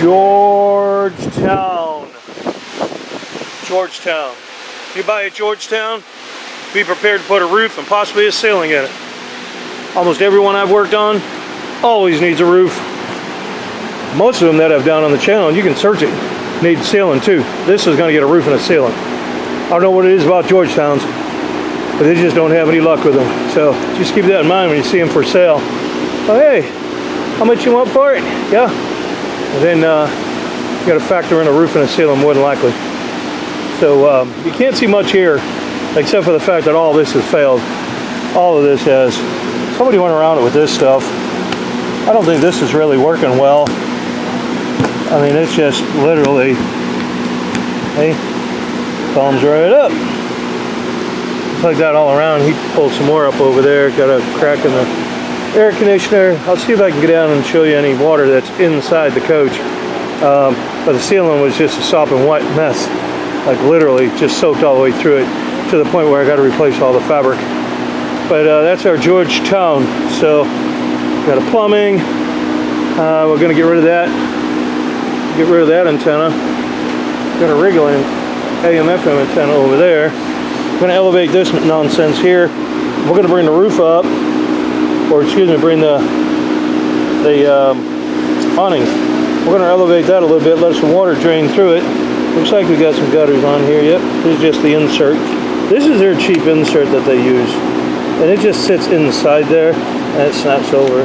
Georgetown. Georgetown. If you buy at Georgetown, be prepared to put a roof and possibly a ceiling in it. Almost everyone I've worked on always needs a roof. Most of them that I've done on the channel, and you can search it, need ceiling too. This is going to get a roof and a ceiling. I don't know what it is about Georgetowns, but they just don't have any luck with them. So just keep that in mind when you see them for sale. Oh, hey, how much you want for it? Yeah. And then you got to factor in a roof and a ceiling more than likely. So you can't see much here, except for the fact that all this has failed. All of this has. Somebody went around it with this stuff. I don't think this is really working well. I mean, it's just literally, hey, comes right up. It's like that all around. He pulled some more up over there. Got a crack in the air conditioner. I'll see if I can get down and show you any water that's inside the coach. But the ceiling was just a sopping wet mess. Like literally just soaked all the way through it to the point where I got to replace all the fabric. But that's our Georgetown. So got a plumbing. We're going to get rid of that. Get rid of that antenna. Got a wriggling AM/FM antenna over there. We're going to elevate this nonsense here. We're going to bring the roof up, or excuse me, bring the awning. We're going to elevate that a little bit, let some water drain through it. Looks like we got some gutters on here. Yep, this is just the insert. This is their cheap insert that they use, and it just sits inside there, and it snaps over.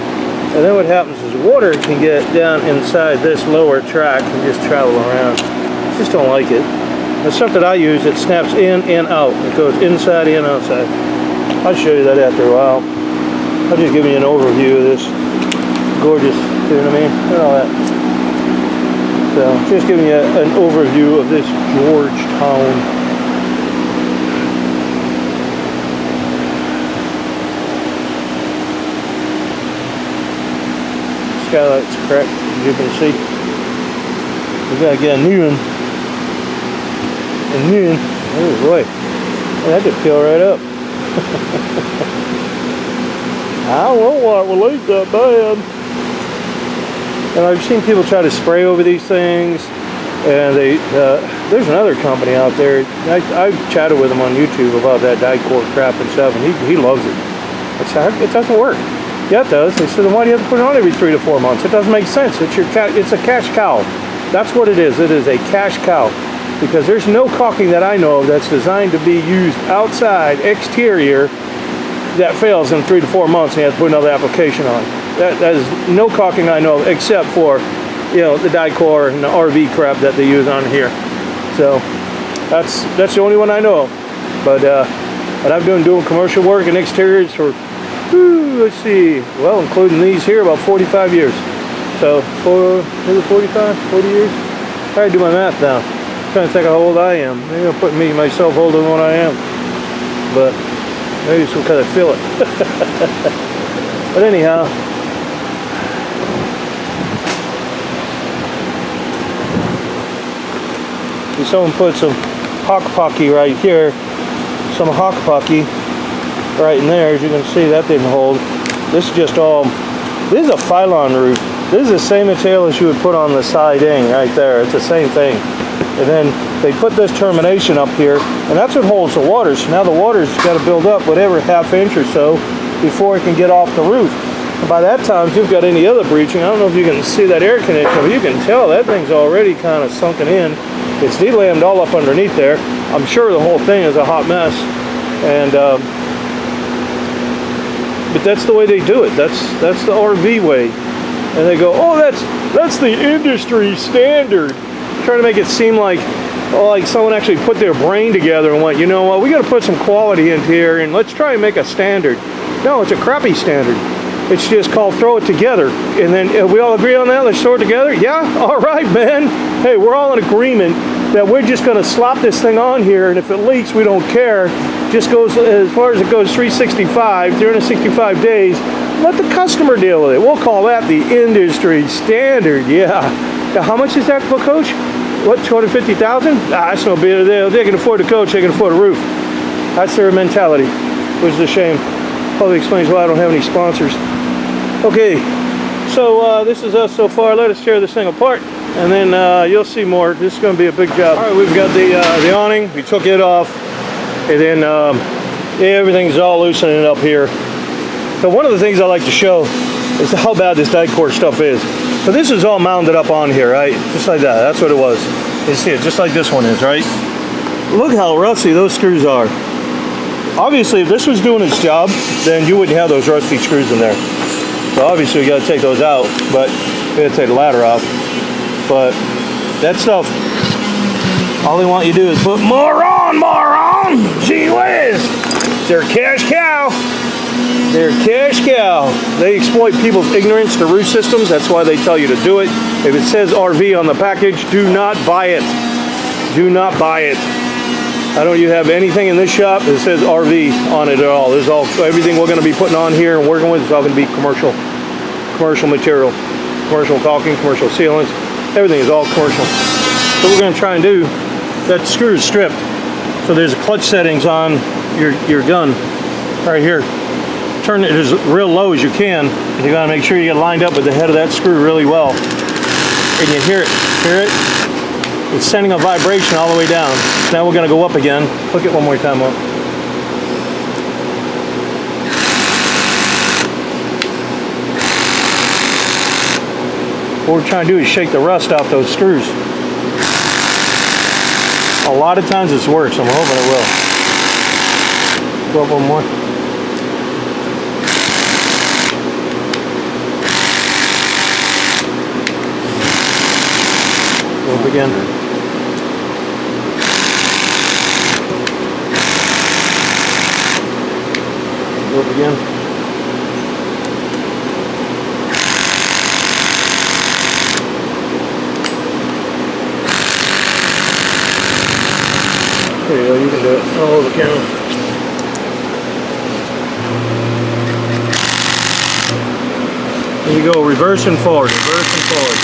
And then what happens is water can get down inside this lower track and just travel around. I just don't like it. The stuff that I use, it snaps in and out. It goes inside and outside. I'll show you that after a while. I'll just give you an overview of this. Gorgeous, you know what I mean? And all that. So, just giving you an overview of this Georgetown. Skylight's cracked, as you can see. We gotta get a new one. And then, oh boy, that could peel right up. I don't want to leak that bad. And I've seen people try to spray over these things, and there's another company out there. I've chatted with him on YouTube about that die-core crap and stuff, and he loves it. It doesn't work. Yeah, it does. They said, then why do you have to put it on every 3 to 4 months? It doesn't make sense. It's a cash cow. That's what it is. It is a cash cow. Because there's no caulking that I know of that's designed to be used outside, exterior, that fails in 3 to 4 months and you have to put another application on. That is no caulking I know of, except for, you know, the die-core and the RV crap that they use on here. So that's the only one I know of. But I've been doing commercial work and exteriors for, let's see, well, including these here, about 45 years. So, maybe 45, 40 years? I gotta do my math now. I'm trying to think how old I am. Maybe I'll put myself older than what I am. But maybe it's because I feel it. But anyhow, someone put some hockpocky right here, some hockpocky right in there. As you can see, that didn't hold. This is just all, this is a Phylon roof. This is the same material as you would put on the siding right there. It's the same thing. And then they put this termination up here, and that's what holds the water. So now the water's got to build up whatever ½ inch or so before it can get off the roof. And by that time, if you've got any other breaching, I don't know if you can see that air conditioner, but you can tell that thing's already kind of sunken in. It's de-lammed all up underneath there. I'm sure the whole thing is a hot mess. And but that's the way they do it. That's the RV way. And they go, oh, that's the industry standard. Trying to make it seem like, oh, like someone actually put their brain together and went, you know what, we got to put some quality into here and let's try and make a standard. No, it's a crappy standard. It's just called throw it together. And then we all agree on that? Let's throw it together? Yeah? All right, man. Hey, we're all in agreement that we're just going to slop this thing on here, and if it leaks, we don't care. Just goes as far as it goes 365 days. Let the customer deal with it. We'll call that the industry standard. Yeah. Now, how much is that per coach? What, $250,000? That's no big deal. They can afford a coach, they can afford a roof. That's their mentality, which is a shame. Probably explains why I don't have any sponsors. Okay, so this is us so far. Let us tear this thing apart. and then you'll see more. This is going to be a big job. All right, we've got the awning. We took it off, and then everything's all loosening up here. So one of the things I like to show is how bad this die core stuff is. So this is all mounted up on here, right? Just like that. That's what it was. You see it, just like this one is, right? Look how rusty those screws are. Obviously, if this was doing its job, then you wouldn't have those rusty screws in there. So obviously, we got to take those out, but we got to take the ladder off. But that stuff, all they want you to do is put more on, gee whiz. They're cash cow. They're cash cow. They exploit people's ignorance to roof systems. That's why they tell you to do it. If it says RV on the package, do not buy it. Do not buy it. I don't have anything in this shop that says RV on it at all. This is all, everything we're going to be putting on here and working with is all going to be commercial material, commercial caulking, commercial sealants. Everything is all commercial. So we're going to try and do, that screw is stripped. So there's clutch settings on your gun right here. Turn it as real low as you can. And you got to make sure you get lined up with the head of that screw really well. And you hear it? It's sending a vibration all the way down. Now we're going to go up again. Click it one more time up. What we're trying to do is shake the rust off those screws. A lot of times this works. I'm hoping it will. Go up one more. Go up again. Go up again. There you go, you can do it all over the camera. There you go, reverse and forward, reverse and forward.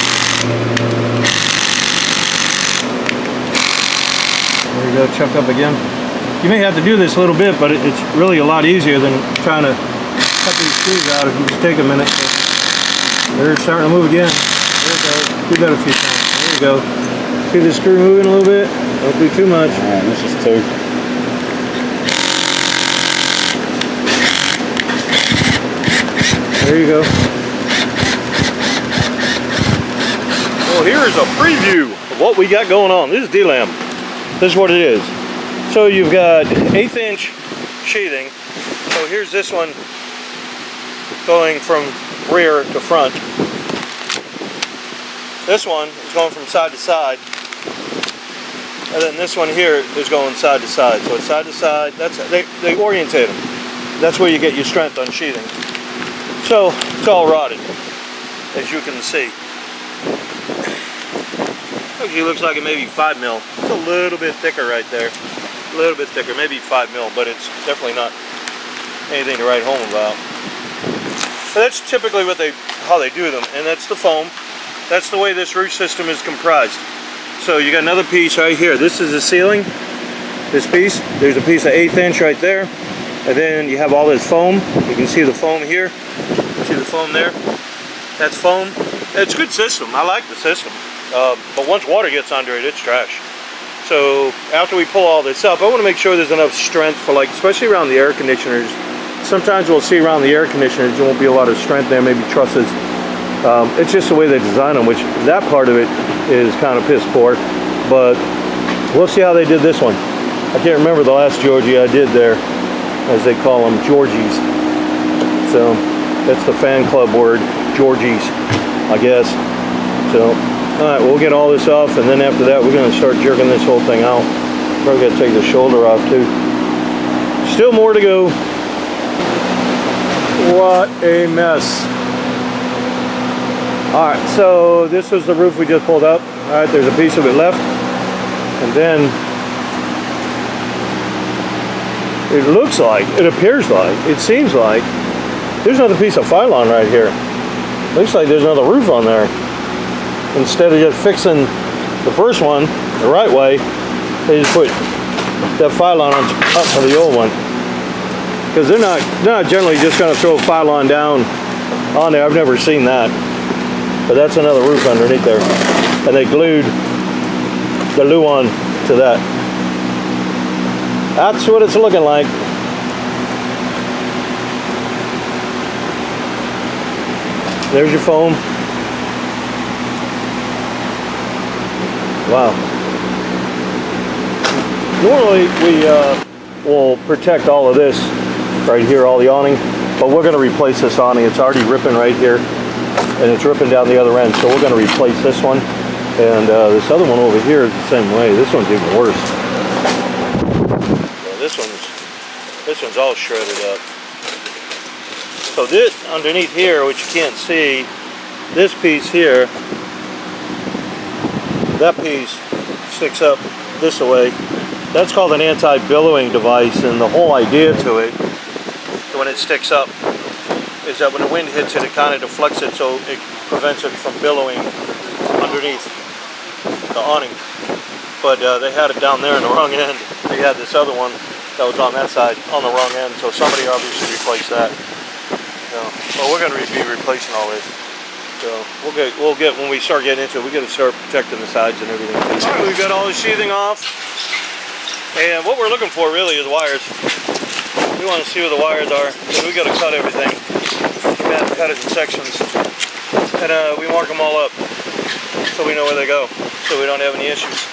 There you go, chuck up again. You may have to do this a little bit, but it's really a lot easier than trying to cut these screws out if you just take a minute. They're starting to move again. There it goes. Do that a few times. There you go. See the screw moving a little bit? Don't do too much. Alright, this is 2. There you go. Well, here is a preview of what we got going on. This is D-Lam. This is what it is. So you've got 1/8" sheathing. So here's this one going from rear to front. This one is going from side to side. And then this one here is going side to side. So it's side to side. That's they orientate them. That's where you get your strength on sheathing. So it's all rotted, as you can see. Actually looks like it may be 5 mil. It's a little bit thicker right there. A little bit thicker, maybe 5 mil, but it's definitely not anything to write home about. So that's typically how they do them, and that's the foam. That's the way this roof system is comprised. So you got another piece right here. This is the ceiling. This piece. There's a piece of 1/8" right there. And then you have all this foam. You can see the foam here. See the foam there? That's foam. It's a good system. I like the system. But once water gets under it, it's trash. So after we pull all this up, I want to make sure there's enough strength for, like, especially around the air conditioners. Sometimes we'll see around the air conditioners there won't be a lot of strength there, maybe trusses. It's just the way they design them, which that part of it is kind of piss poor. But we'll see how they did this one. I can't remember the last Georgie I did there, as they call them, Georgies. So that's the fan club word, Georgies, I guess. So, all right, we'll get all this off, and then after that, we're going to start jerking this whole thing out. Probably got to take the shoulder off too. Still more to go. What a mess. All right, so this is the roof we just pulled up. All right, there's a piece of it left, and then it looks like, it appears like, it seems like there's another piece of Phylon right here. Looks like there's another roof on there. Instead of just fixing the first one the right way, they just put that Phylon up to the old one. Because they're not generally just going to throw Phylon down on there. I've never seen that. But that's another roof underneath there. and they glued the Luan to that. That's what it's looking like. There's your foam. Wow. Normally we will protect all of this right here, all the awning, but we're going to replace this awning. It's already ripping right here, and it's ripping down the other end, so we're going to replace this one. And this other one over here is the same way. This one's even worse. So this one's all shredded up. So this underneath here, which you can't see, this piece here, that piece sticks up this way. That's called an anti-billowing device, and the whole idea to it, when it sticks up, is that when the wind hits it, it kind of deflects it, so it prevents it from billowing underneath the awning. But they had it down there in the wrong end. They had this other one that was on that side on the wrong end, so somebody obviously replaced that. So, well, we're going to be replacing all this. So we'll get when we start getting into it, we got to start protecting the sides and everything. All right, we've got all the sheathing off, and what we're looking for really is wires. We want to see where the wires are, because we got to cut everything. We have to cut it in sections, and we mark them all up so we know where they go, so we don't have any issues.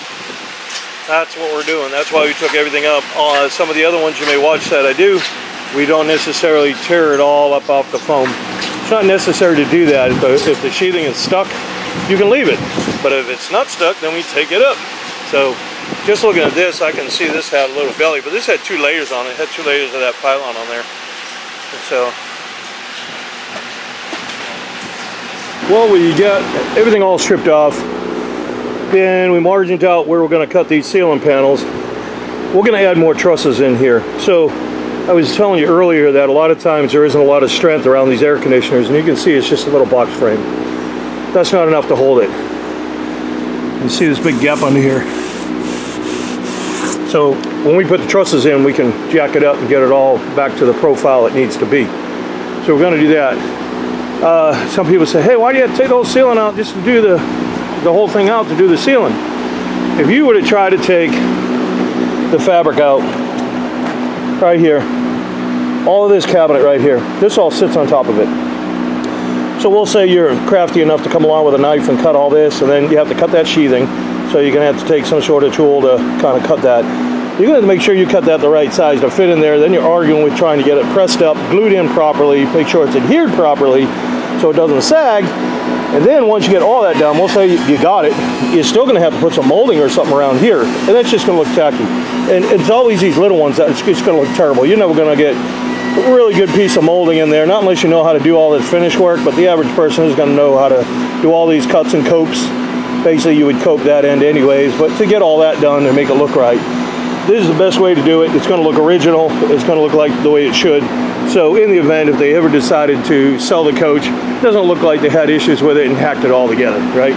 That's what we're doing. That's why we took everything up. Some of the other ones you may watch that I do, we don't necessarily tear it all up off the foam. It's not necessary to do that. If the sheathing is stuck, you can leave it. But if it's not stuck, then we take it up. So just looking at this, I can see this had a little belly, but this had 2 layers on it. It had 2 layers of that pylon on there. And so, well, we got everything all stripped off. Then we margined out where we're going to cut these ceiling panels. We're going to add more trusses in here. So I was telling you earlier that a lot of times there isn't a lot of strength around these air conditioners, and you can see it's just a little box frame. That's not enough to hold it. You see this big gap under here. So when we put the trusses in, we can jack it up and get it all back to the profile it needs to be. So we're going to do that. Some people say, hey, why do you have to take the whole ceiling out just to do the whole thing out to do the ceiling? If you were to try to take the fabric out right here, all of this cabinet right here, this all sits on top of it. So we'll say you're crafty enough to come along with a knife and cut all this, and then you have to cut that sheathing, so you're going to have to take some sort of tool to kind of cut that. You're going to have to make sure you cut that the right size to fit in there. Then you're arguing with trying to get it pressed up, glued in properly, make sure it's adhered properly so it doesn't sag. And then once you get all that done, we'll say you got it, you're still going to have to put some molding or something around here, and that's just going to look tacky. And it's always these little ones that it's going to look terrible. You're never going to get a really good piece of molding in there, not unless you know how to do all this finish work, but the average person is going to know how to do all these cuts and copes. Basically, you would cope that end anyways, but to get all that done and make it look right, this is the best way to do it. It's going to look original. It's going to look like the way it should. So in the event, if they ever decided to sell the coach, it doesn't look like they had issues with it and hacked it all together, right?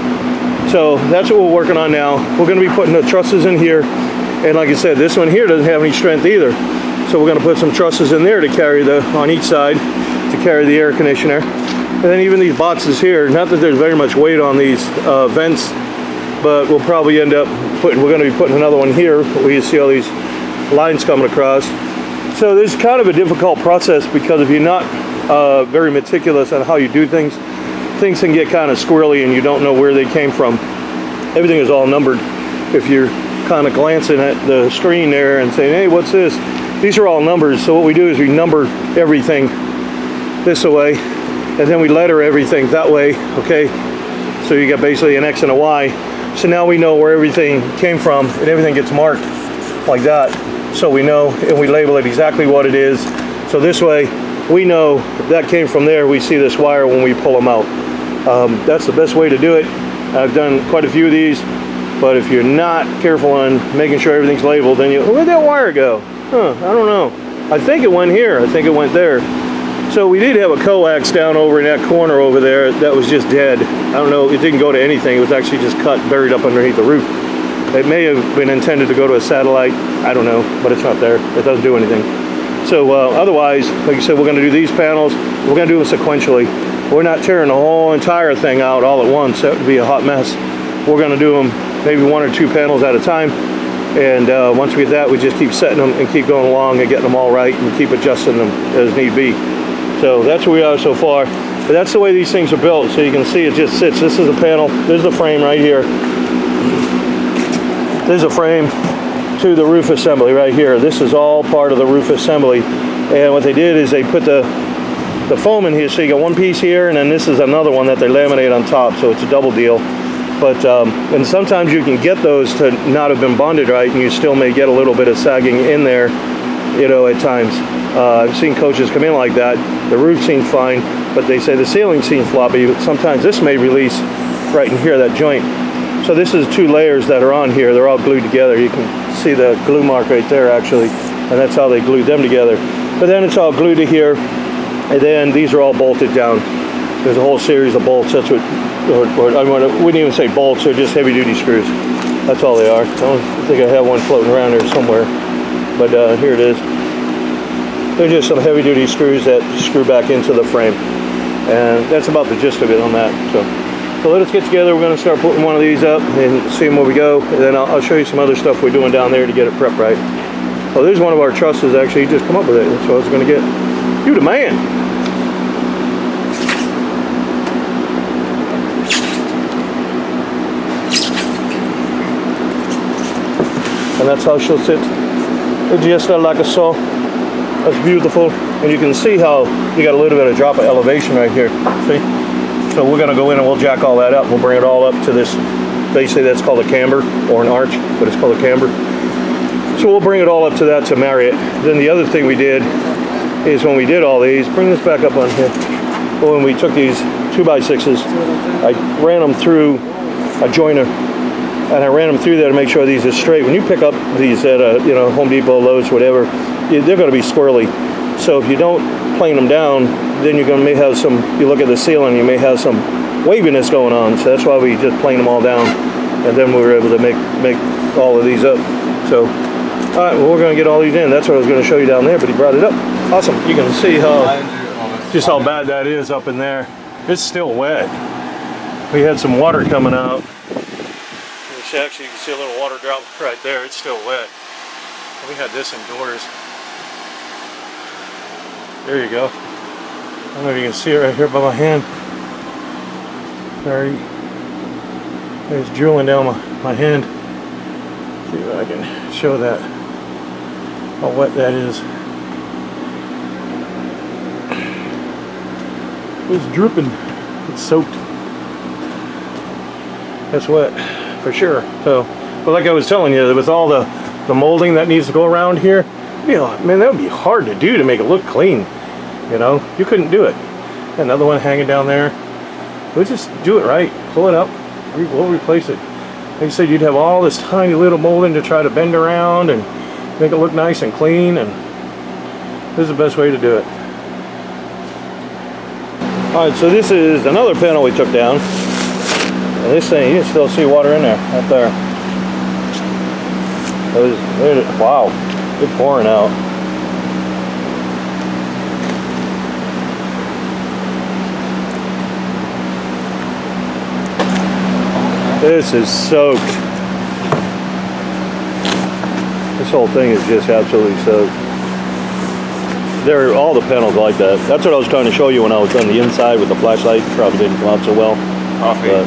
So that's what we're working on now. We're going to be putting the trusses in here. And like I said, this one here doesn't have any strength either. So we're going to put some trusses in there to carry on each side, to carry the air conditioner. And then even these boxes here, not that there's very much weight on these vents, but we'll probably end up we're going to be putting another one here where you see all these lines coming across. So this is kind of a difficult process, because if you're not very meticulous on how you do things, things can get kind of squirrely and you don't know where they came from. Everything is all numbered. If you're kind of glancing at the screen there and saying, hey, what's this? These are all numbers. So what we do is we number everything this way, and then we letter everything that way, okay? So you got basically an X and a Y. So now we know where everything came from, and everything gets marked like that. So we know, and we label it exactly what it is. So this way, we know that came from there. We see this wire when we pull them out. That's the best way to do it. I've done quite a few of these, but if you're not careful on making sure everything's labeled, then where'd that wire go? Huh, I don't know. I think it went here. I think it went there. So we did have a coax down over in that corner over there that was just dead. I don't know, it didn't go to anything. It was actually just cut, buried up underneath the roof. It may have been intended to go to a satellite. I don't know, but it's not there. It doesn't do anything. So otherwise, like I said, we're going to do these panels. We're going to do them sequentially. We're not tearing the whole entire thing out all at once. That would be a hot mess. we're going to do them maybe 1 or 2 panels at a time. And once we get that, we just keep setting them and keep going along and getting them all right and keep adjusting them as need be. So that's where we are so far. But that's the way these things are built. So you can see it just sits. This is a panel. There's the frame right here. There's a frame to the roof assembly right here. This is all part of the roof assembly. And what they did is they put the foam in here. So you got one piece here, and then this is another one that they laminate on top. So it's a double deal. But and sometimes you can get those to not have been bonded right, and you still may get a little bit of sagging in there, you know, at times. I've seen coaches come in like that. The roof seems fine, but they say the ceiling seems floppy. But sometimes this may release right in here, that joint. So this is 2 layers that are on here. They're all glued together. You can see the glue mark right there, actually, and that's how they glued them together. But then it's all glued to here, and then these are all bolted down. There's a whole series of bolts. That's what, I wouldn't even say bolts. They're just heavy-duty screws. That's all they are. I think I have one floating around there somewhere, but here it is. They're just some heavy-duty screws that screw back into the frame, and that's about the gist of it on that. So let us get together. We're going to start putting one of these up and seeing where we go, and then I'll show you some other stuff we're doing down there to get it prepped right. Oh, there's one of our trusses actually. He just come up with it. That's what I was going to get. You the man. And that's how she'll sit. Just like a saw. That's beautiful. And you can see how you got a little bit of drop of elevation right here. See? So we're going to go in and we'll jack all that up. We'll bring it all up to this. They say that's called a camber or an arch, but it's called a camber. So we'll bring it all up to that to marry it. Then the other thing we did is when we did all these, bring this back up on here. Well, when we took these 2x6s, I ran them through a joiner, and I ran them through there to make sure these are straight. When you pick up these at you know, Home Depot, Lowe's, whatever, they're going to be squirrely. So if you don't plane them down, then you're going to may have some. You look at the ceiling, you may have some waviness going on. So that's why we just plane them all down, and then we were able to make all of these up. So. All right, well, we're going to get all these in. That's what I was going to show you down there, but he brought it up. Awesome. You can see just how bad that is up in there. It's still wet. We had some water coming out. Actually, you can see a little water drop right there. It's still wet. We had this indoors. There you go. I don't know if you can see it right here by my hand. There, it's drooling down my hand. See if I can show that. How wet that is. It's dripping. It's soaked. It's wet for sure. So, but like I was telling you, with all the molding that needs to go around here, you know, man, that would be hard to do to make it look clean. You know, you couldn't do it. Another one hanging down there. We'll just do it right. Pull it up. We'll replace it. Like I said, you'd have all this tiny little molding to try to bend around and make it look nice and clean, and this is the best way to do it. Alright, so this is another panel we took down. And this thing, you can still see water in there, up there. Wow, it's pouring out. This is soaked. This whole thing is just absolutely soaked. All the panels like that. That's what I was trying to show you when I was on the inside with the flashlight. Probably didn't come out so well. Coffee. But,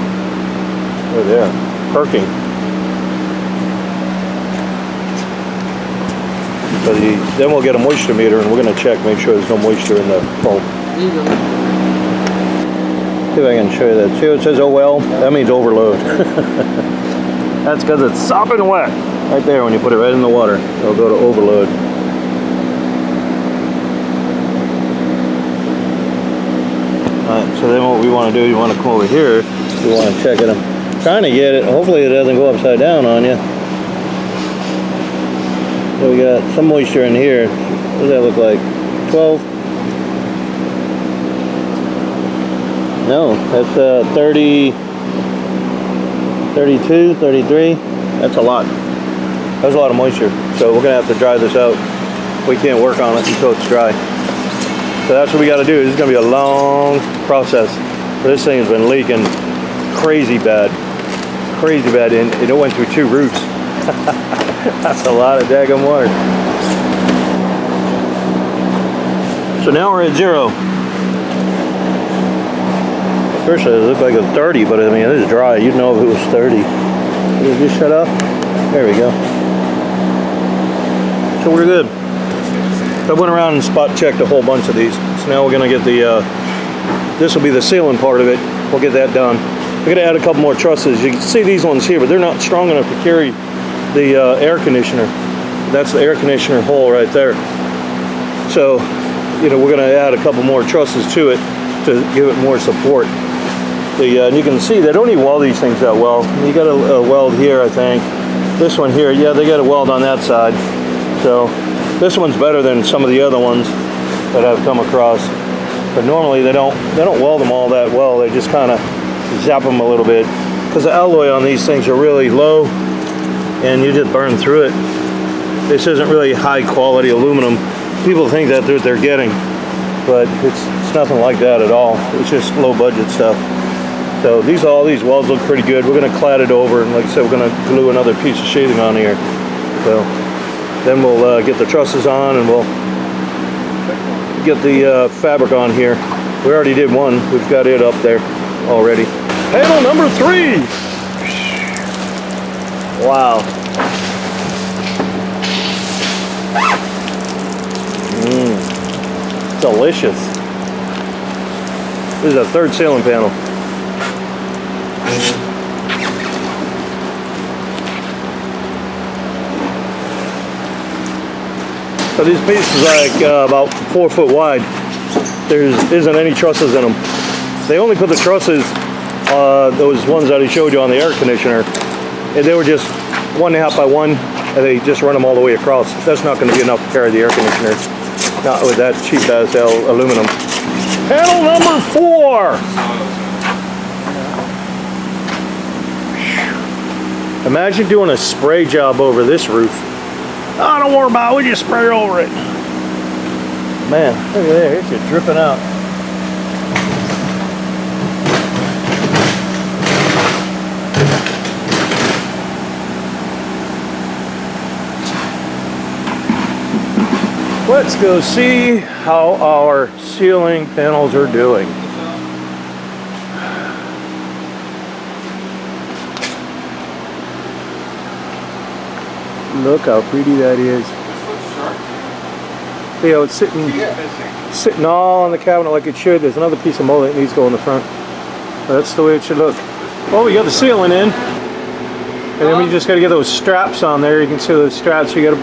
oh yeah, perking. So then we'll get a moisture meter and we're going to check, make sure there's no moisture in the foam. See if I can show you that. See what it says, oh well? That means overload. That's because it's sopping wet. Right there, when you put it right in the water, it'll go to overload. Alright, so then what we want to do, you want to come over here, we want to check it. I'm trying to get it, hopefully it doesn't go upside down on you. So we got some moisture in here. What does that look like? 12? No, that's 30, 32, 33. That's a lot. That's a lot of moisture. So we're going to have to dry this out. We can't work on it until it's dry. So that's what we got to do. This is going to be a long process. This thing has been leaking crazy bad. crazy bad, and it went through 2 roofs. That's a lot of daggum water. So now we're at 0. First it looked like it was 30, but I mean, it is dry. You'd know if it was 30. Did it just shut up? There we go. So we're good. I went around and spot checked a whole bunch of these. So now we're gonna get the, this will be the ceiling part of it. We'll get that done. We're gonna add a couple more trusses. You can see these ones here, but they're not strong enough to carry the air conditioner. That's the air conditioner hole right there. So, you know, we're gonna add a couple more trusses to it to give it more support. And you can see they don't even weld these things that well. You got a weld here, I think. This one here, yeah, they got a weld on that side. So this one's better than some of the other ones that I've come across. But normally they don't weld them all that well. They just kind of zap them a little bit because the alloy on these things are really low, and you just burn through it. This isn't really high quality aluminum. People think that's what they're getting, but it's nothing like that at all. It's just low budget stuff. So all these welds look pretty good. We're gonna clad it over, and like I said, we're gonna glue another piece of sheathing on here. So then we'll get the trusses on, and we'll get the fabric on here. We already did one. We've got it up there already. Panel number 3. Wow. Delicious. This is a 3rd ceiling panel. So these pieces are like about 4 foot wide. There isn't any trusses in them. They only put the trusses, those ones that I showed you on the air conditioner, and they were just 1.5 by 1, and they just run them all the way across. That's not going to be enough to carry the air conditioner. Not with that cheap ass aluminum. Panel number 4. Imagine doing a spray job over this roof. Oh, don't worry about it, we just spray over it. Man, look at there, it's just dripping out. Let's go see how our ceiling panels are doing. Look how pretty that is. See how it's sitting all on the cabinet like it should. There's another piece of mold that needs to go in the front. That's the way it should look. Well, we got the ceiling in, and then we just got to get those straps on there. You can see those straps. We got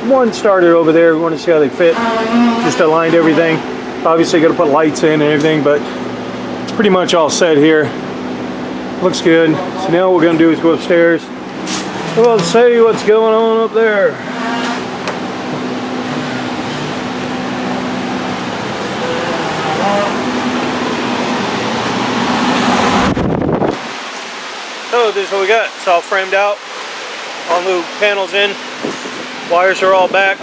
one started over there. We want to see how they fit. Just aligned everything. Obviously, got to put lights in and everything, but it's pretty much all set here. Looks good. So now what we're going to do is go upstairs. Well, see what's going on up there. So this is what we got. It's all framed out. All new panels in. Wires are all back.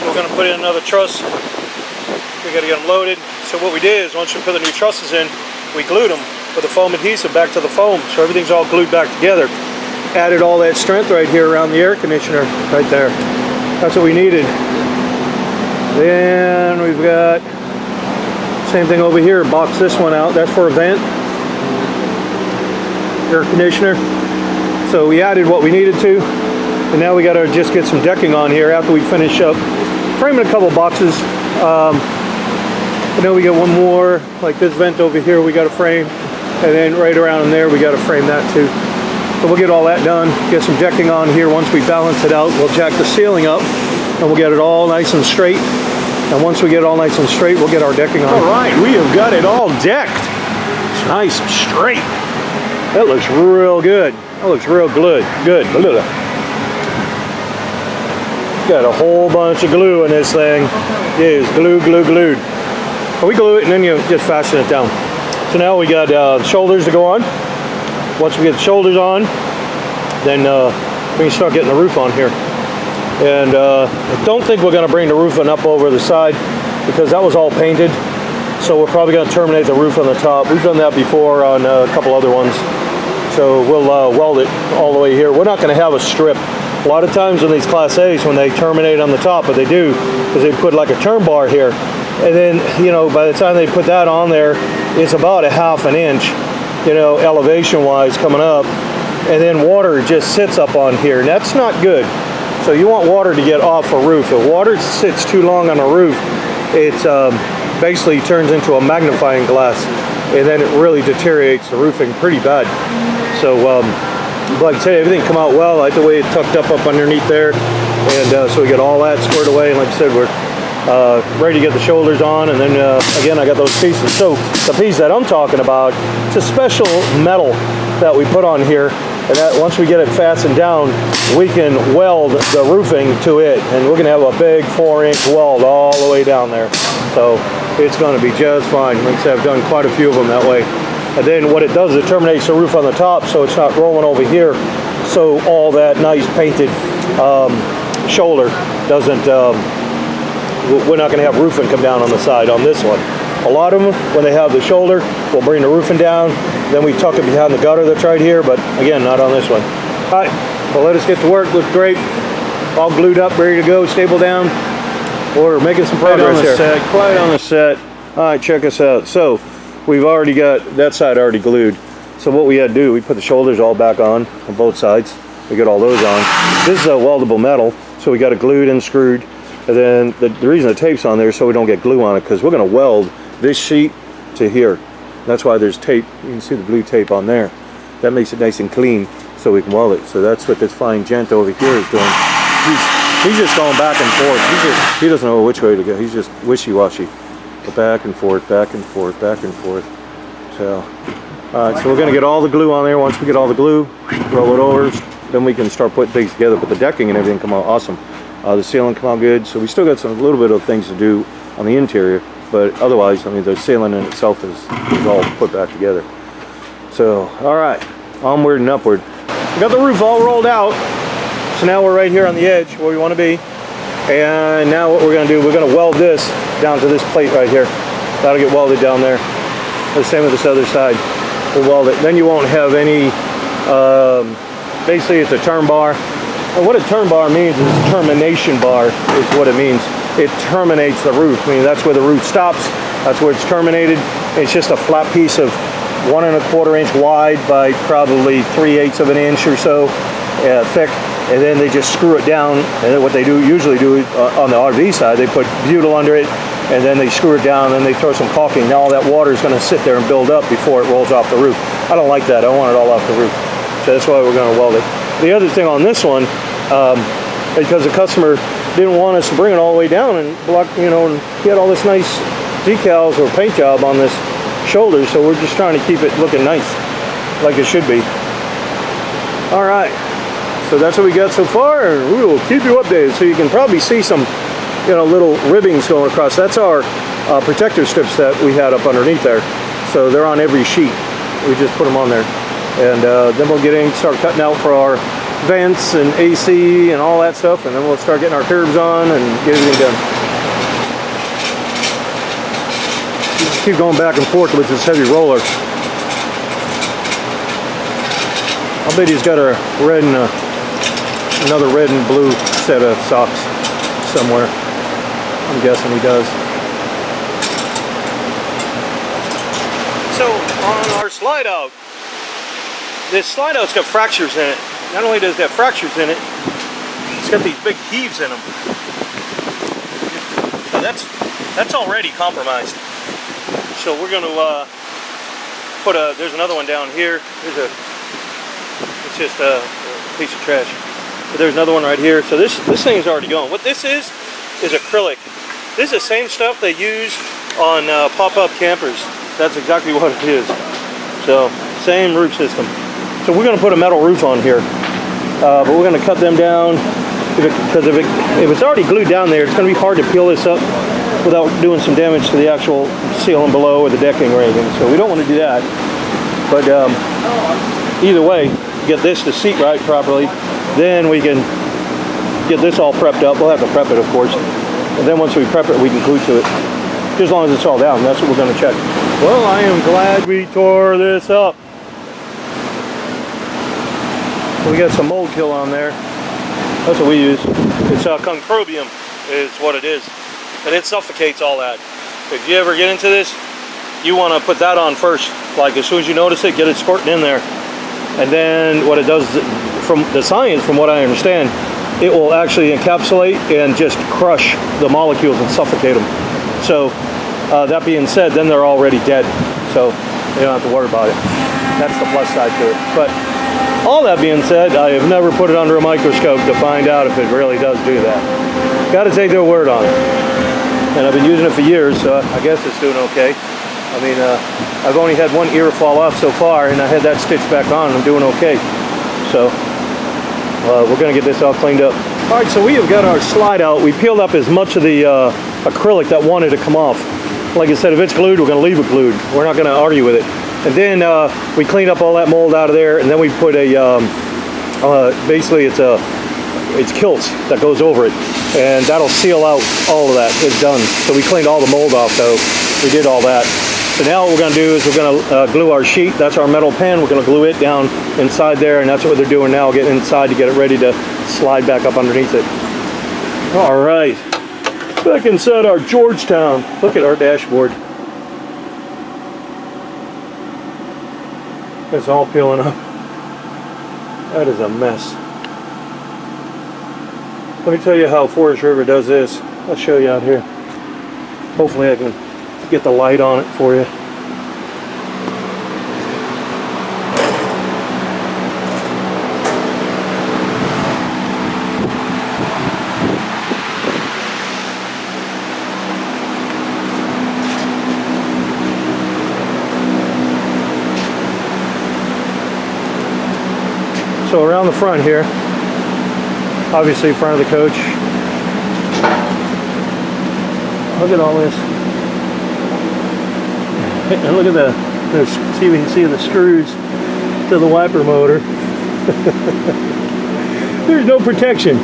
We're going to put in another truss. We got to get them loaded. So what we did is once we put the new trusses in, we glued them with the foam adhesive back to the foam. So everything's all glued back together. Added all that strength right here around the air conditioner right there. That's what we needed. Then we've got same thing over here. Box this one out. That's for a vent. Air conditioner. So we added what we needed to, and now we got to just get some decking on here after we finish up framing a couple boxes. And then we got one more, like this vent over here we got to frame, and then right around in there we got to frame that too. So we'll get all that done, get some decking on here. Once we balance it out, we'll jack the ceiling up, and we'll get it all nice and straight. And once we get it all nice and straight, we'll get our decking on. All right, we have got it all decked. It's nice and straight. That looks real good. That looks real good. Good. Look at that. Got a whole bunch of glue in this thing. It is glued. But we glue it and then you just fasten it down. So now we got shoulders to go on. Once we get the shoulders on, then we can start getting the roof on here. And I don't think we're going to bring the roofing up over the side because that was all painted. So we're probably going to terminate the roof on the top. We've done that before on a couple other ones. So we'll weld it all the way here. We're not going to have a strip. A lot of times on these Class A's, when they terminate on the top, what they do is they put like a turn bar here. And then, you know, by the time they put that on there, it's about a ½ an inch, you know, elevation-wise coming up. And then water just sits up on here, and that's not good. So you want water to get off a roof. If water sits too long on a roof, it's basically turns into a magnifying glass, and then it really deteriorates the roofing pretty bad. So like I said, everything come out well. I like the way it tucked up underneath there, and so we got all that squared away. And like I said, we're ready to get the shoulders on, and then again I got those pieces. So the piece that I'm talking about, it's a special metal that we put on here, and that once we get it fastened down, we can weld the roofing to it, and we're gonna have a big 4-inch weld all the way down there. So it's gonna be just fine. Like I said, I've done quite a few of them that way. And then what it does is it terminates the roof on the top, so it's not rolling over here. So all that nice painted shoulder doesn't, we're not gonna have roofing come down on the side on this one. A lot of them, when they have the shoulder, we'll bring the roofing down, then we tuck it behind the gutter that's right here, but again, not on this one. All right, well, let us get to work. Looks great. All glued up, ready to go, stable down. We're making some progress here. Quiet on the set. All right, check us out. So we've already got that side already glued. So what we had to do, we put the shoulders all back on both sides. We got all those on. This is a weldable metal, so we got it glued and screwed. And then the reason the tape's on there is so we don't get glue on it, because we're going to weld this sheet to here. That's why there's tape. You can see the blue tape on there. That makes it nice and clean so we can weld it. So that's what this fine gent over here is doing. He's just going back and forth. He doesn't know which way to go. He's just wishy-washy. But back and forth, back and forth, back and forth. So, all right, so we're going to get all the glue on there. Once we get all the glue, roll it over, then we can start putting things together. But the decking and everything come out awesome. The ceiling come out good. So we still got a little bit of things to do on the interior. But otherwise, I mean, the ceiling in itself is all put back together. So, all right, onward and upward. We got the roof all rolled out. So now we're right here on the edge where we want to be. And now what we're going to do, we're going to weld this down to this plate right here. That'll get welded down there. The same with this other side. We'll weld it. Then you won't have any, basically it's a turn bar. And what a turn bar means is a termination bar is what it means. It terminates the roof. I mean, that's where the roof stops. That's where it's terminated. It's just a flat piece of 1 1/4 inch wide by probably 3/8 of an inch or so thick. And then they just screw it down. And then what they usually do on the RV side, they put butyl under it, and then they screw it down, and then they throw some caulking. Now all that water is going to sit there and build up before it rolls off the roof. I don't like that. I want it all off the roof. So that's why we're going to weld it. The other thing on this one, because the customer didn't want us to bring it all the way down and block, you know, and he had all this nice decals or paint job on this shoulder, so we're just trying to keep it looking nice, like it should be. All right, so that's what we got so far, and we will keep you updated. So you can probably see some, you know, little ribbings going across. That's our protector strips that we had up underneath there. So they're on every sheet. We just put them on there, and then we'll get in, start cutting out for our vents and AC and all that stuff, and then we'll start getting our curbs on and get everything done. Just keep going back and forth with this heavy roller. I bet he's got a red and another red and blue set of socks somewhere. I'm guessing he does. So on our slide out, this slide out's got fractures in it. Not only does it have fractures in it, it's got these big heaves in them. So that's already compromised. So we're going to put there's another one down here. It's just a piece of trash. But there's another one right here. So this thing's already going. What this is acrylic. This is the same stuff they use on pop-up campers. That's exactly what it is. So same roof system. So we're going to put a metal roof on here, but we're going to cut them down because if it's already glued down there, it's going to be hard to peel this up without doing some damage to the actual ceiling below or the decking or anything. So we don't want to do that. But either way, get this to seat right properly, then we can get this all prepped up. We'll have to prep it, of course. And then once we prep it, we can glue to it. Just as long as it's all down, that's what we're going to check. Well, I am glad we tore this up. So we got some mold kill on there. That's what we use. It's concrobium is what it is. And it suffocates all that. If you ever get into this, you want to put that on first. Like as soon as you notice it, get it squirting in there. And then what it does, from the science, from what I understand, it will actually encapsulate and just crush the molecules and suffocate them. So that being said, then they're already dead. So you don't have to worry about it. That's the plus side to it. But all that being said, I have never put it under a microscope to find out if it really does do that. Got to take their word on it. And I've been using it for years, so I guess it's doing okay. I mean, I've only had one ear fall off so far, and I had that stitched back on, and I'm doing okay. So we're going to get this all cleaned up. All right, so we have got our slide out. We peeled up as much of the acrylic that wanted to come off. Like I said, if it's glued, we're going to leave it glued. We're not going to argue with it. And then we cleaned up all that mold out of there, and then we put a basically it's kilts that goes over it, and that'll seal out all of that. It's done. So we cleaned all the mold off, though. We did all that. So now what we're going to do is we're going to glue our sheet. That's our metal pan. We're going to glue it down inside there, and that's what they're doing now, getting inside to get it ready to slide back up underneath it. All right, back inside our Georgetown. Look at our dashboard. It's all peeling up. That is a mess. Let me tell you how Forest River does this. I'll show you out here. Hopefully I can get the light on it for you. So around the front here, obviously in front of the coach. Look at all this. And look at see if you can see the screws to the wiper motor. There's no protection.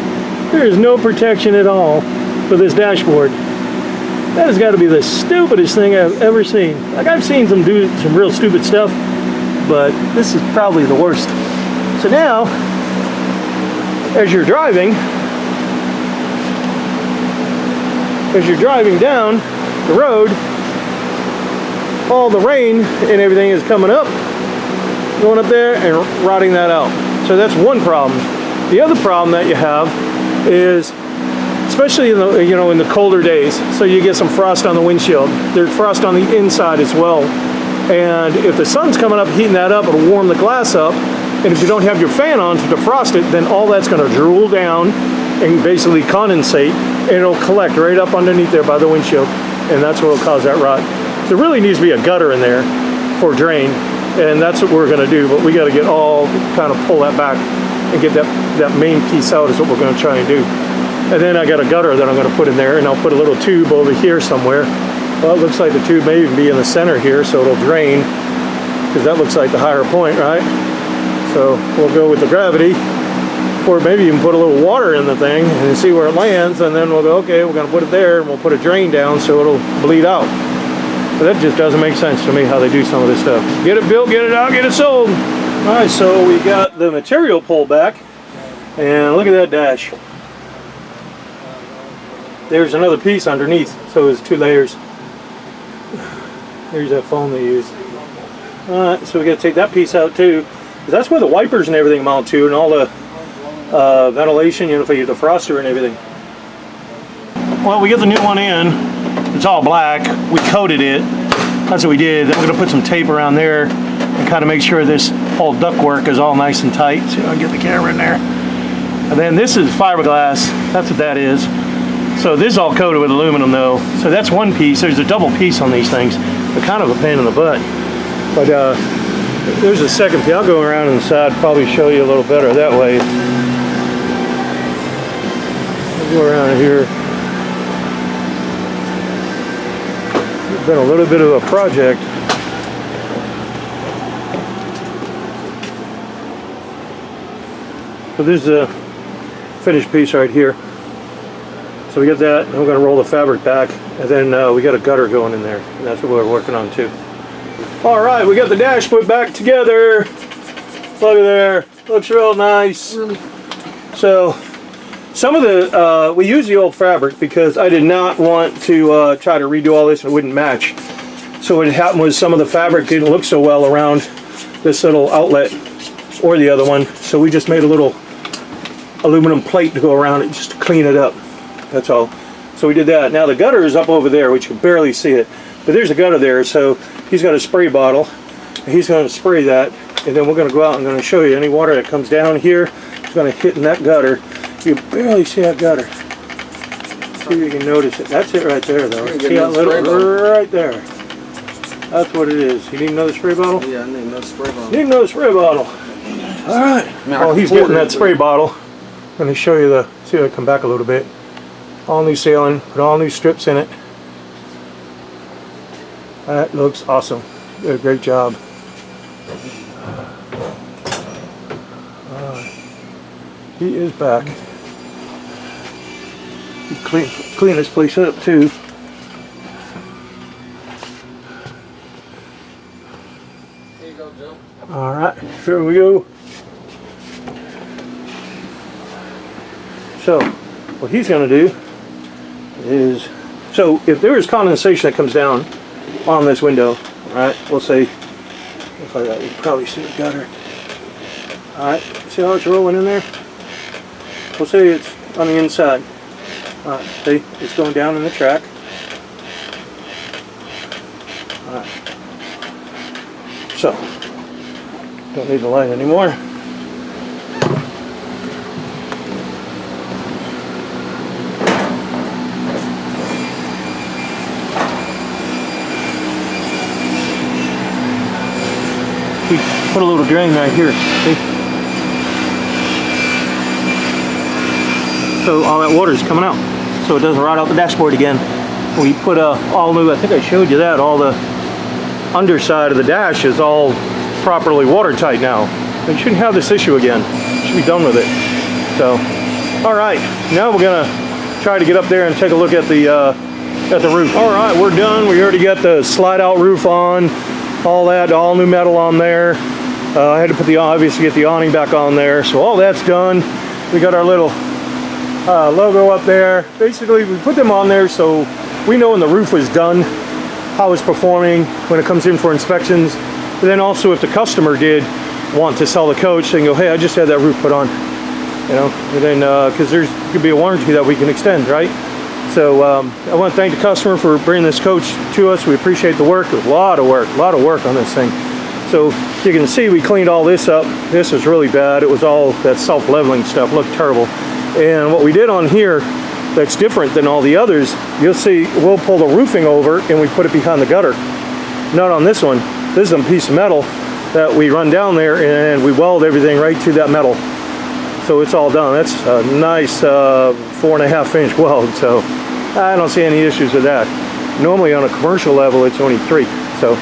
There is no protection at all for this dashboard. That has got to be the stupidest thing I've ever seen. Like, I've seen them do some real stupid stuff, but this is probably the worst. So now, as you're driving down the road, all the rain and everything is coming up, going up there and rotting that out. So that's one problem. The other problem that you have is, especially in the in the colder days, so you get some frost on the windshield. There's frost on the inside as well, and if the sun's coming up, heating that up, it'll warm the glass up. And if you don't have your fan on to defrost it, then all that's going to drool down and basically condensate, and it'll collect right up underneath there by the windshield, and that's what will cause that rot. There really needs to be a gutter in there for drain, and that's what we're going to do, but we got to get all, kind of pull that back and get that main piece out is what we're going to try and do. And then I got a gutter that I'm going to put in there, and I'll put a little tube over here somewhere. Well, it looks like the tube may even be in the center here, so it'll drain, because that looks like the higher point, right? So we'll go with the gravity, or maybe even put a little water in the thing and see where it lands, and then we'll go, okay, we're going to put it there, and we'll put a drain down so it'll bleed out. But that just doesn't make sense to me how they do some of this stuff. Get it built, get it out, get it sold. All right, so we got the material pulled back, and look at that dash. There's another piece underneath, so it's 2 layers. There's that foam they use. All right, so we got to take that piece out too. That's where the wipers and everything mount to, and all the ventilation, for your defroster and everything. Well, we get the new one in. It's all black. We coated it. That's what we did. Then we're going to put some tape around there and kind of make sure this whole ductwork is all nice and tight. See if I can get the camera in there. And then this is fiberglass. That's what that is. So this is all coated with aluminum though. So that's one piece. There's a double piece on these things. They're kind of a pain in the butt. But there's a second piece. I'll go around inside, probably show you a little better that way. I'll go around here. It's been a little bit of a project. So this is a finished piece right here. So we got that, and we're going to roll the fabric back, and then we got a gutter going in there, and that's what we're working on too. All right, we got the dash put back together. Look at there. Looks real nice. Really? So, some of the, we used the old fabric because I did not want to try to redo all this and it wouldn't match. So what happened was some of the fabric didn't look so well around this little outlet or the other one. So we just made a little aluminum plate to go around it just to clean it up. That's all. So we did that. Now the gutter is up over there, which you can barely see it. But there's a gutter there, so he's got a spray bottle. He's going to spray that, and then we're going to go out and I'm going to show you any water that comes down here. It's going to hit in that gutter. You barely see that gutter. See if you can notice it. That's it right there, though. See that little right there. That's what it is. You need another spray bottle? Yeah, I need another spray bottle. Need another spray bottle. All right. While he's getting that spray bottle, I'm going to show you the. See if I come back a little bit. All new ceiling. Put all new strips in it. That looks awesome. Did a great job. He is back. He clean this place up too. Here you go, Joe. All right, here we go. So, what he's going to do is, so if there is condensation that comes down on this window, right? We'll say, if like that, you can probably see the gutter. All right, see how it's rolling in there? We'll say it's on the inside. All right, see, it's going down in the track. All right. So, don't need the light anymore. We put a little drain right here, see? So all that water is coming out, so it doesn't rot out the dashboard again. We put all new, I think I showed you that, all the underside of the dash is all properly watertight now. You shouldn't have this issue again. You should be done with it. So, all right, now we're gonna try to get up there and take a look at the roof. All right, we're done. We already got the slide out roof on, all that, all new metal on there. I had to put obviously get the awning back on there, so all that's done. We got our little logo up there. Basically, we put them on there so we know when the roof was done, how it's performing when it comes in for inspections. But then also if the customer did want to sell the coach, they can go, hey, I just had that roof put on, you know, and then because there's could be a warranty that we can extend, right? So I want to thank the customer for bringing this coach to us. We appreciate the work. It was a lot of work on this thing. So you can see we cleaned all this up. This was really bad. It was all that self-leveling stuff, looked terrible. And what we did on here that's different than all the others, you'll see we'll pull the roofing over and we put it behind the gutter. Not on this one. This is a piece of metal that we run down there and we weld everything right to that metal. So it's all done. That's a nice 4.5 inch weld. So I don't see any issues with that. Normally on a commercial level, it's only 3. So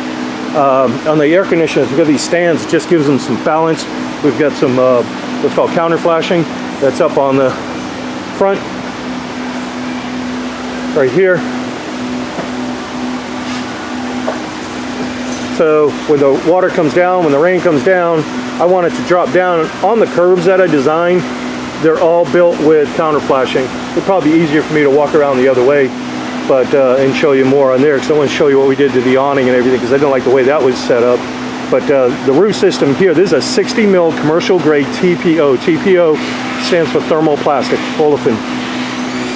on the air conditioners, we've got these stands. It just gives them some balance. We've got some what's called counter flashing. That's up on the front, right here. So when the water comes down, when the rain comes down, I want it to drop down. On the curbs that I designed, they're all built with counter flashing. It'd probably be easier for me to walk around the other way, but and show you more on there, because I want to show you what we did to the awning and everything, because I didn't like the way that was set up. But the roof system here, this is a 60 mil commercial grade TPO. TPO stands for thermoplastic olefin.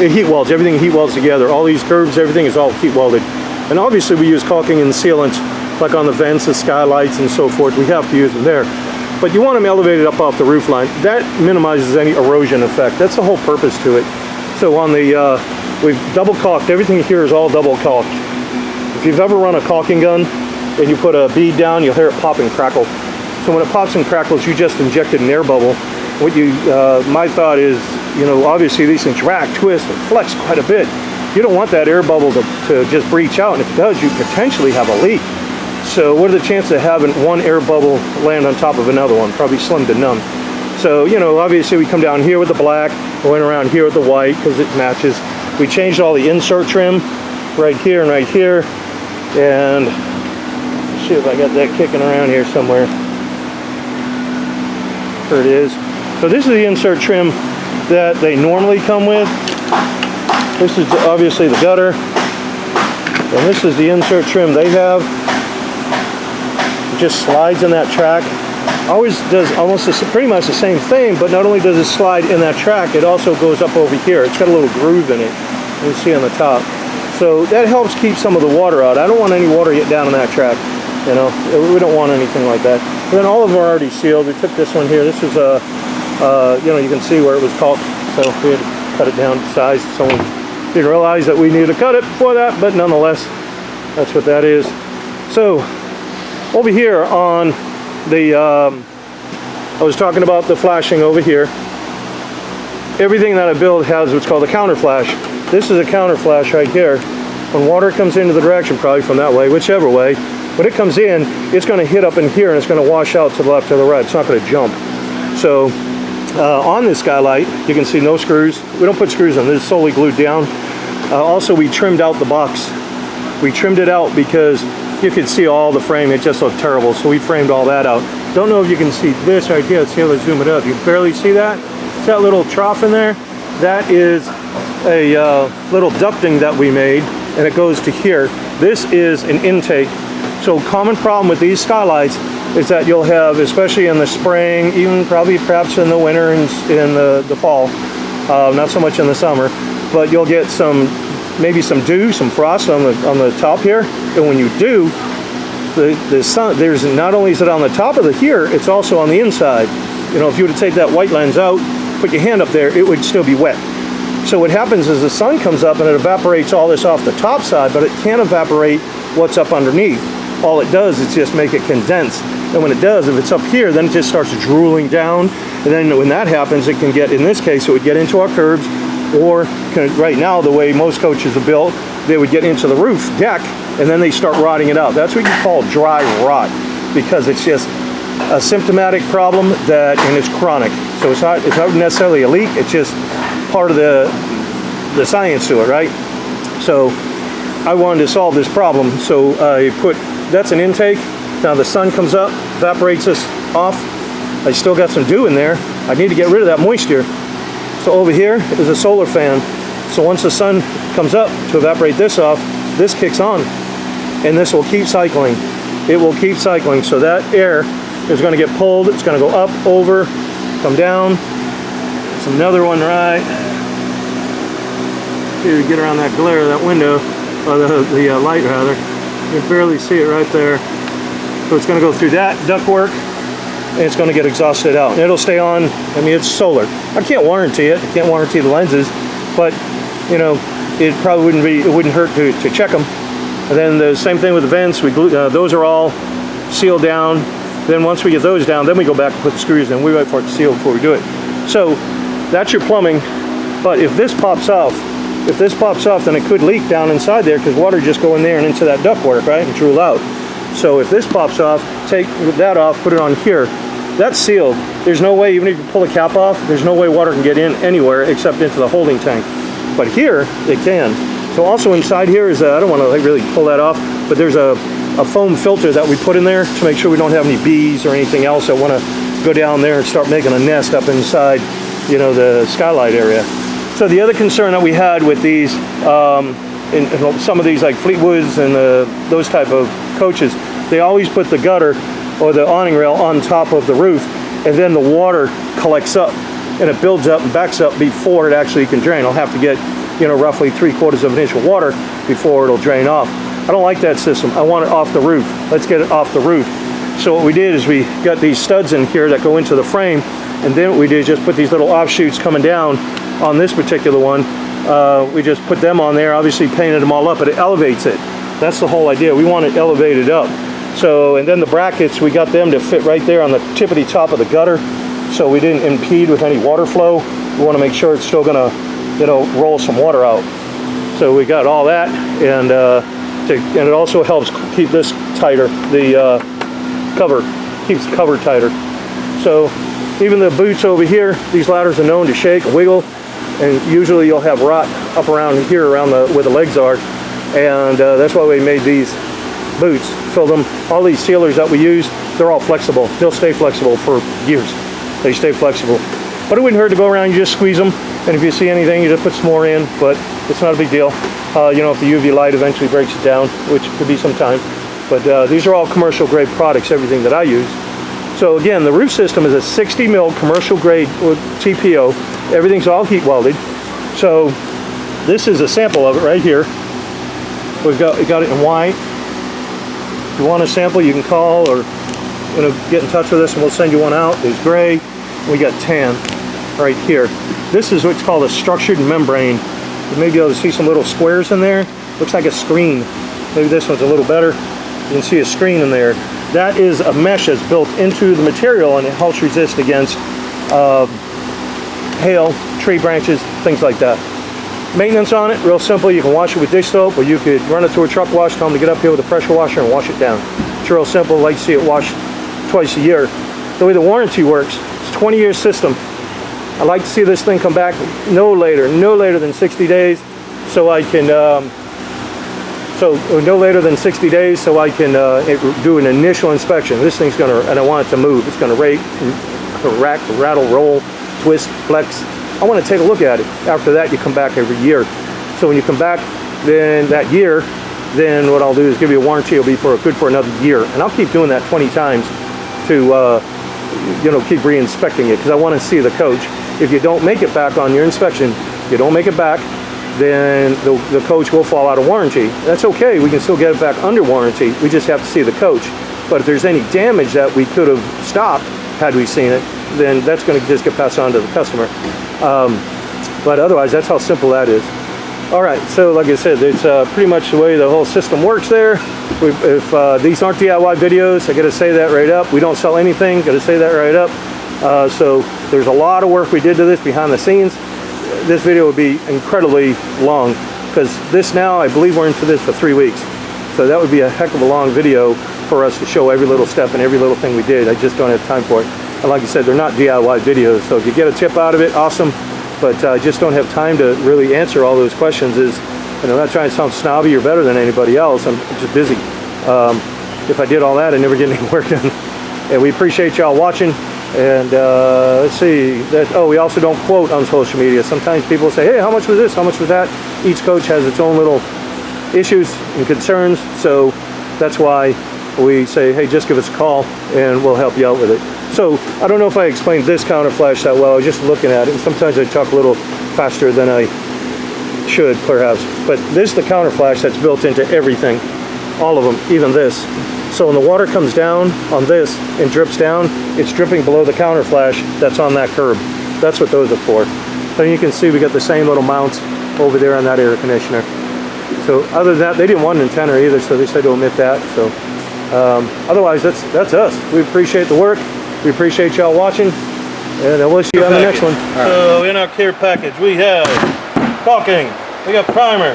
It heat welds, everything heat welds together. All these curves, everything is all heat welded. And obviously we use caulking and sealants, like on the vents, the skylights and so forth. We have to use them there. But you want them elevated up off the roof line. That minimizes any erosion effect. That's the whole purpose to it. So on the, we've double caulked. Everything here is all double caulked. If you've ever run a caulking gun, and you put a bead down, you'll hear it pop and crackle. So when it pops and crackles, you just injected an air bubble. What you, my thought is, you know, obviously these things rack, twist, and flex quite a bit. You don't want that air bubble to just breach out, and if it does, you potentially have a leak. So what are the chances of having one air bubble land on top of another one? Probably slim to none. So, you know, obviously we come down here with the black, going around here with the white, because it matches. We changed all the insert trim right here and right here, and see if I got that kicking around here somewhere. Here it is. So this is the insert trim that they normally come with. This is obviously the gutter. And this is the insert trim they have. It just slides in that track. Always does almost pretty much the same thing, but not only does it slide in that track, it also goes up over here. It's got a little groove in it. You can see on the top. So that helps keep some of the water out. I don't want any water get down in that track. You know, we don't want anything like that. And then all of them are already sealed. We took this one here. This is a, you know, you can see where it was caulked. So we had to cut it down to size. Someone didn't realize that we needed to cut it before that, but nonetheless, that's what that is. So over here on the, I was talking about the flashing over here. Everything that I build has what's called a counter flash. This is a counter flash right here. When water comes into the direction, probably from that way, whichever way, when it comes in, it's going to hit up in here and it's going to wash out to the left or the right. It's not going to jump. So on this skylight, you can see no screws. We don't put screws in. This is solely glued down. Also, we trimmed out the box. We trimmed it out because you could see all the frame. It just looked terrible. So we framed all that out. Don't know if you can see this right here. Let's see how to zoom it up. You can barely see that. See that little trough in there? That is a little ducting that we made, and it goes to here. This is an intake. So common problem with these skylights is that you'll have, especially in the spring, even probably perhaps in the winter and in the fall, not so much in the summer, but you'll get maybe some dew, some frost on the top here. And when you do, the sun, there's not only is it on the top of the here, it's also on the inside. You know, if you were to take that white lens out, put your hand up there, it would still be wet. So what happens is the sun comes up and it evaporates all this off the top side, but it can't evaporate what's up underneath. All it does is just make it condense. And when it does, if it's up here, then it just starts drooling down. And then when that happens, it can get, in this case, it would get into our curbs, or right now, the way most coaches are built, they would get into the roof deck, and then they start rotting it out. That's what you call dry rot, because it's just a symptomatic problem and it's chronic. So it's not necessarily a leak, it's just part of the science to it, right? So I wanted to solve this problem, so I that's an intake. Now the sun comes up, evaporates this off. I still got some dew in there. I need to get rid of that moisture. So over here is a solar fan. So once the sun comes up to evaporate this off, this kicks on, and this will keep cycling. It will keep cycling. So that air is going to get pulled. It's going to go up, over, come down. There's another one right. See if we get around that glare of that window, or the light rather. You can barely see it right there. So it's going to go through that ductwork, and it's going to get exhausted out. And it'll stay on. I mean, it's solar. I can't warranty it. I can't warranty the lenses, but you know, it probably wouldn't hurt to check them. And then the same thing with the vents. We glue, those are all sealed down. Then once we get those down, then we go back and put the screws in. We wait for it to seal before we do it. So that's your plumbing. But if this pops off, then it could leak down inside there, because water just go in there and into that ductwork, right, and drool out. So if this pops off, take that off, put it on here. That's sealed. There's no way, even if you pull the cap off, there's no way water can get in anywhere except into the holding tank. But here, it can. So also inside here is, I don't want to really pull that off, but there's a foam filter that we put in there to make sure we don't have any bees or anything else that want to go down there and start making a nest up inside, you know, the skylight area. So the other concern that we had with these, in some of these like Fleetwoods and those type of coaches, they always put the gutter or the awning rail on top of the roof, and then the water collects up and it builds up and backs up before it actually can drain. I'll have to get, you know, roughly 3/4 of an inch of water before it'll drain off. I don't like that system. I want it off the roof. Let's get it off the roof. So what we did is we got these studs in here that go into the frame, and then what we did is just put these little offshoots coming down on this particular one. We just put them on there, obviously painted them all up, but it elevates it. That's the whole idea. We want it elevated up. So, and then the brackets, we got them to fit right there on the tippity top of the gutter, so we didn't impede with any water flow. We want to make sure it's still gonna, you know, roll some water out. So we got all that, and it also helps keep this tighter. The cover keeps the cover tighter. So even the boots over here, these ladders are known to shake, wiggle, and usually you'll have rot up around here, around where the legs are, and that's why we made these boots. Fill them. All these sealers that we use, they're all flexible. They'll stay flexible for years. they stay flexible. But it wouldn't hurt to go around, you just squeeze them, and if you see anything, you just put some more in, but it's not a big deal. You know, if the UV light eventually breaks it down, which could be some time. But these are all commercial grade products, everything that I use. So again, the roof system is a 60 mil commercial grade TPO. Everything's all heat welded. So this is a sample of it right here. We got it in white. If you want a sample, you can call or get in touch with us and we'll send you one out. There's gray. We got tan right here. This is what's called a structured membrane. You may be able to see some little squares in there. Looks like a screen. Maybe this one's a little better. You can see a screen in there. That is a mesh that's built into the material and it helps resist against hail, tree branches, things like that. Maintenance on it, real simple. You can wash it with dish soap or you could run it through a truck wash, tell them to get up here with a pressure washer and wash it down. It's real simple. I like to see it washed twice a year. The way the warranty works, it's a 20-year system. I like to see this thing come back no later than 60 days so I can no later than 60 days so I can do an initial inspection. This thing's gonna, and I want it to move, it's gonna rake, crack, rattle, roll, twist, flex. I want to take a look at it. After that, you come back every year. So when you come back then that year, then what I'll do is give you a warranty. It'll be good for another year, and I'll keep doing that 20 times to keep re-inspecting it because I want to see the coach. If you don't make it back on your inspection, you don't make it back, then the coach will fall out of warranty. That's okay. We can still get it back under warranty. We just have to see the coach. But if there's any damage that we could have stopped had we seen it, then that's going to just get passed on to the customer. But otherwise, that's how simple that is. All right, so like I said, it's pretty much the way the whole system works there. If these aren't DIY videos, I got to say that right up. We don't sell anything, got to say that right up. So there's a lot of work we did to this behind the scenes. This video would be incredibly long because this now, I believe we're into this for 3 weeks. So that would be a heck of a long video for us to show every little step and every little thing we did. I just don't have time for it. And like I said, they're not DIY videos. So if you get a tip out of it, awesome. But I just don't have time to really answer all those questions. I'm not trying to sound snobby or better than anybody else. I'm just busy. If I did all that, I'd never get any work done. And we appreciate y'all watching. And let's see. We also don't quote on social media. Sometimes people say, hey, how much was this? How much was that? Each coach has its own little issues and concerns. So that's why we say, hey, just give us a call and we'll help you out with it. So I don't know if I explained this counter flash that well. I was just looking at it, and sometimes I talk a little faster than I should, perhaps. But this is the counter flash that's built into everything, all of them, even this. So when the water comes down on this and drips down, it's dripping below the counter flash that's on that curb. That's what those are for. So you can see we got the same little mounts over there on that air conditioner. So other than that, they didn't want an antenna either, so they said to omit that. So otherwise, that's us. We appreciate the work. We appreciate y'all watching, and we'll see you on the next one. So in our care package, we have caulking, we got primer,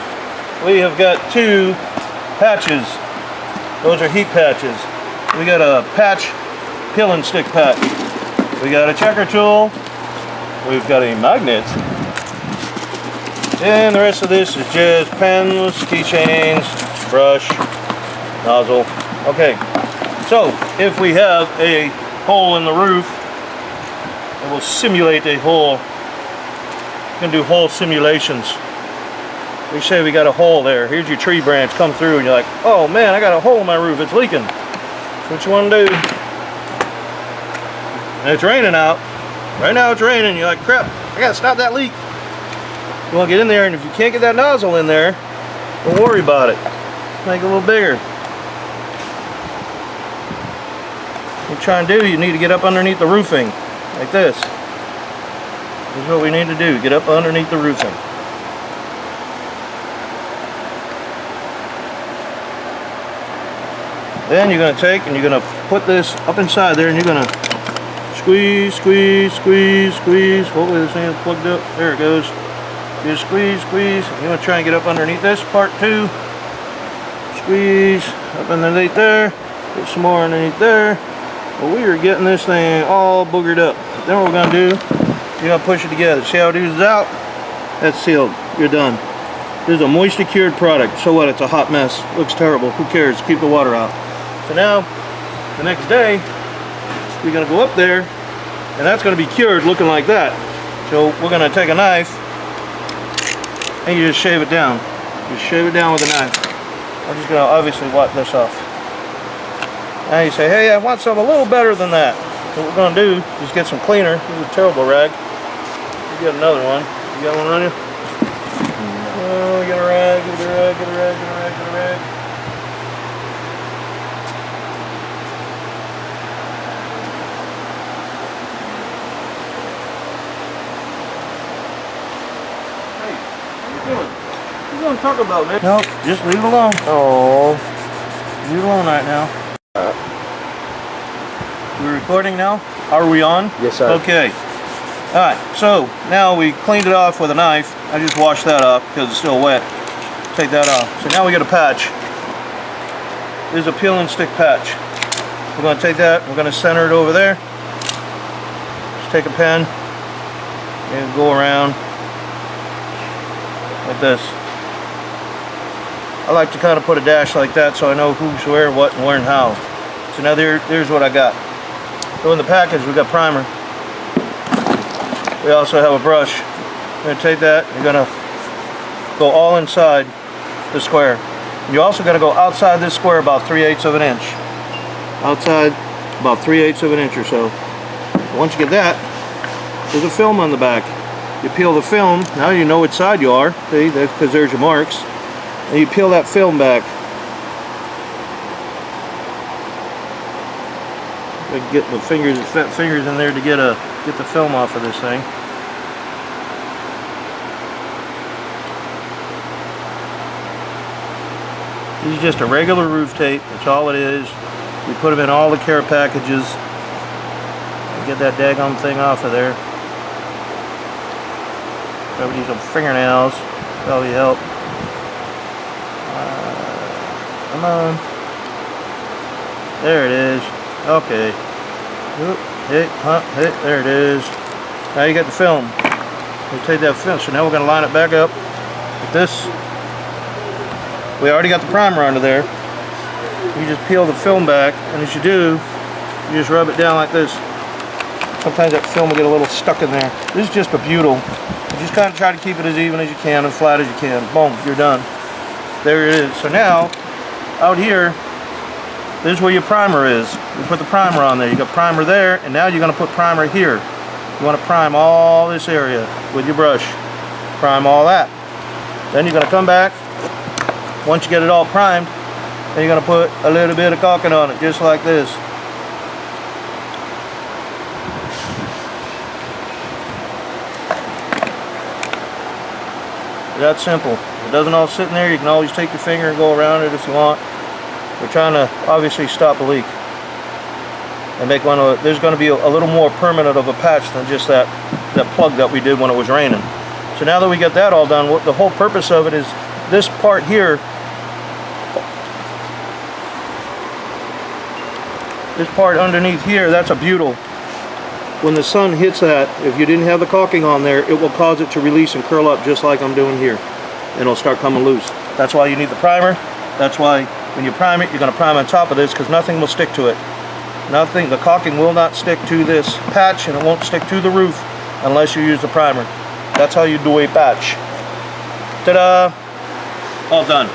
we have got 2 patches. Those are heat patches. We got a patch peel and stick patch. We got a checker tool. We've got a magnet. And the rest of this is just pens, keychains, brush, nozzle. Okay, so if we have a hole in the roof, it will simulate a hole. You can do hole simulations. We say we got a hole there. Here's your tree branch come through and you're like, oh man, I got a hole in my roof, it's leaking. So what you want to do, and it's raining out. Right now it's raining, you're like, crap, I gotta stop that leak. You want to get in there, and if you can't get that nozzle in there, don't worry about it. Make it a little bigger. What you try and do, you need to get up underneath the roofing, like this. This is what we need to do, get up underneath the roofing. Then you're going to take and you're going to put this up inside there, and you're going to squeeze, squeeze, squeeze, squeeze. Hopefully this thing is plugged up. There it goes. You squeeze, squeeze. You're going to try and get up underneath this part too. Squeeze up underneath there. Put some more underneath there. Well, we are getting this thing all boogered up. Then what we're going to do, you're going to push it together. See how it oozes out? That's sealed. You're done. This is a moisture cured product. So what? It's a hot mess. Looks terrible. Who cares? Keep the water out. So now, the next day, we're going to go up there and that's going to be cured looking like that. So we're going to take a knife and you just shave it down. Just shave it down with a knife. I'm just going to obviously wipe this off. Now you say, hey, I want something a little better than that. What we're going to do is get some cleaner. This is a terrible rag. You got another one. You got one on you? Oh, get a rag, get a rag, get a rag, get a rag, get a rag. Hey, what are you doing? What are you going to talk about, man? Nope, just leave it alone. Oh, leave it alone right now. We're recording now? Are we on? Yes, sir. Okay. Alright, so now we cleaned it off with a knife. I just washed that off because it's still wet. Take that off. So now we got a patch. This is a peel and stick patch. We're going to take that, we're going to center it over there. Just take a pen and go around like this. I like to kind of put a dash like that so I know who's where, what, and where, and how. So now there's what I got. So in the package we got primer. We also have a brush. You're going to take that, you're going to go all inside the square. You're also going to go outside this square about 3/8 of an inch. Outside about 3/8 of an inch or so. Once you get that, there's a film on the back. You peel the film, now you know which side you are, see, because there's your marks. And you peel that film back. Get the fingers in there to get the film off of this thing. This is just a regular roof tape. That's all it is. We put them in all the care packages. Get that daggone thing off of there. Probably need some fingernails. Probably help. Come on. There it is. Okay. Oop, hit, there it is. Now you got the film. We'll take that film. So now we're going to line it back up with this. We already got the primer under there. You just peel the film back, and as you do, you just rub it down like this. Sometimes that film will get a little stuck in there. This is just a butyl. You just kind of try to keep it as even as you can and flat as you can. Boom, you're done. There it is. So now, out here, this is where your primer is. You put the primer on there. You got primer there, and now you're going to put primer here. You want to prime all this area with your brush. Prime all that. Then you're going to come back. Once you get it all primed, then you're going to put a little bit of caulking on it, just like this. That's simple. It doesn't all sit in there. You can always take your finger and go around it if you want. We're trying to obviously stop a leak and make one of. There's going to be a little more permanent of a patch than just that plug that we did when it was raining. So now that we get that all done, what the whole purpose of it is this part here. This part underneath here, that's a butyl. When the sun hits that, if you didn't have the caulking on there, it will cause it to release and curl up just like I'm doing here. And it'll start coming loose. That's why you need the primer. That's why when you prime it, you're going to prime on top of this because nothing will stick to it. Nothing, the caulking will not stick to this patch and it won't stick to the roof unless you use the primer. That's how you do a patch. Ta-da! All done.